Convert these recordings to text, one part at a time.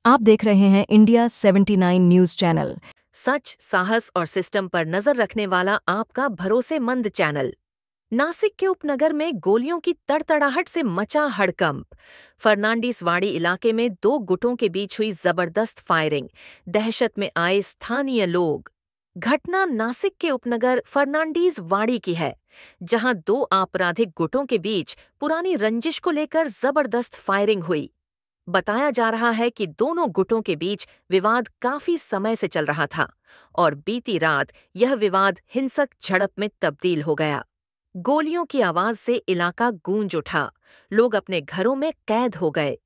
आप देख रहे हैं इंडिया 79 न्यूज चैनल। सच, साहस और सिस्टम पर नजर रखने वाला आपका भरोसेमंद चैनल। नासिक के उपनगर में गोलियों की तड़तड़ाहट से मचा हड़कंप। फर्नांडीसवाड़ी इलाके में दो गुटों के बीच हुई जबरदस्त फायरिंग। दहशत में आए स्थानीय लोग। घटना नासिक के उपनगर फर्नांडीसवाड़ी की है, जहां दो आपराधिक गुटों के बीच पुरानी रंजिश को लेकर जबरदस्त फायरिंग हुई। बताया जा रहा है कि दोनों गुटों के बीच विवाद काफी समय से चल रहा था और बीती रात यह विवाद हिंसक झड़प में तब्दील हो गया। गोलियों की आवाज से इलाका गूंज उठा। लोग अपने घरों में कैद हो गए।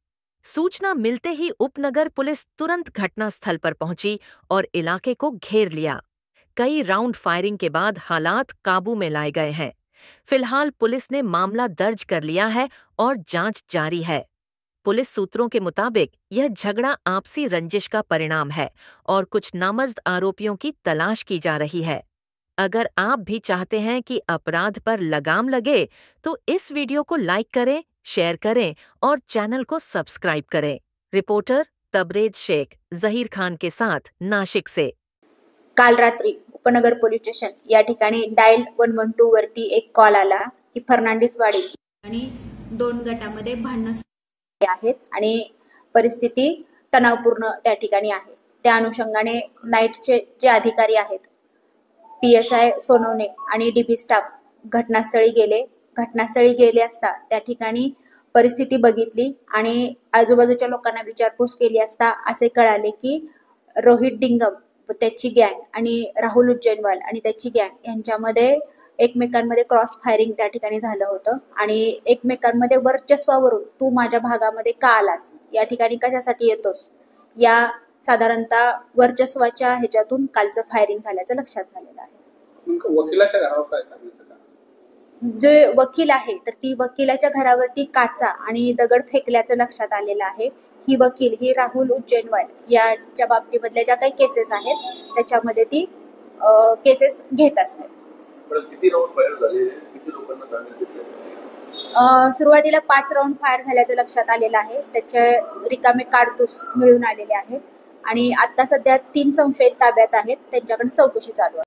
सूचना मिलते ही उपनगर पुलिस तुरंत घटनास्थल पर पहुंची और इलाके को घेर लिया। कई राउंड फायरिंग के बाद हालात काबू में लाए गए हैं। फिलहाल पुलिस ने मामला दर्ज कर लिया है और जांच जारी है। पुलिस सूत्रों के मुताबिक यह झगड़ा आपसी रंजिश का परिणाम है और कुछ नामजद आरोपियों की तलाश की जा रही है। अगर आप भी चाहते हैं कि अपराध पर लगाम लगे, तो इस वीडियो को लाइक करें, शेयर करें और चैनल को सब्सक्राइब करें। रिपोर्टर तबरेज शेख जहीर खान के साथ नाशिक से। काल रात्री उपनगर पोलीस स्टेशन या ठिकाणी डायल 112 वरती एक कॉल आला की फर्नांडीसवाडी आणि दोन गटामध्ये भांडण आहेत आणि परिस्थिती तणावपूर्ण त्या ठिकाणी आहे। त्या अनुषंगाने नाईटचे जे अधिकारी आहेत, पीएसआय सोनवणे आणि डीबी स्टाफ घटनास्थळी गेले असता त्या ठिकाणी परिस्थिती बघितली आणि आजूबाजूच्या लोकांना विचारपूस केली असता असे कळाले की रोहित डिंगम व त्याची गँग आणि राहुल उज्जैनवाल आणि त्याची गँग यांच्यामध्ये एकमेकांमध्ये क्रॉस फायरिंग त्या ठिकाणी झालं होतं आणि एकमेकांमध्ये वर्चस्वावरून तू माझ्या भागामध्ये का आलास, या ठिकाणी कशासाठी येतोस, या साधारणतः वर्चस्वाच्या ह्याच्यातून कालचं फायरिंग झाल्याचं लक्षात झालेलं आहे। वकिलाच्या घरावर काय करण्याचं का? जे वकील आहे तर ती वकिलाच्या घरावरती काचा आणि दगड फेकल्याचं लक्षात आलेलं आहे। ही वकील ही राहुल उज्जैनवाल याच्या बाबतीमधल्या ज्या काही केसेस आहेत त्याच्यामध्ये ती केसेस घेत असते। किती राऊंड फायर झाले, किती लोकांना ताब्यात घेतले? सुरुवातीला 5 राऊंड फायर झाल्याचं लक्षात आलेलं आहे। त्याचे रिकामे कारतूस मिळून आलेले आहेत आणि आता सध्या 3 संशयित ताब्यात आहेत, त्यांच्याकडे चौकशी चालू आहे।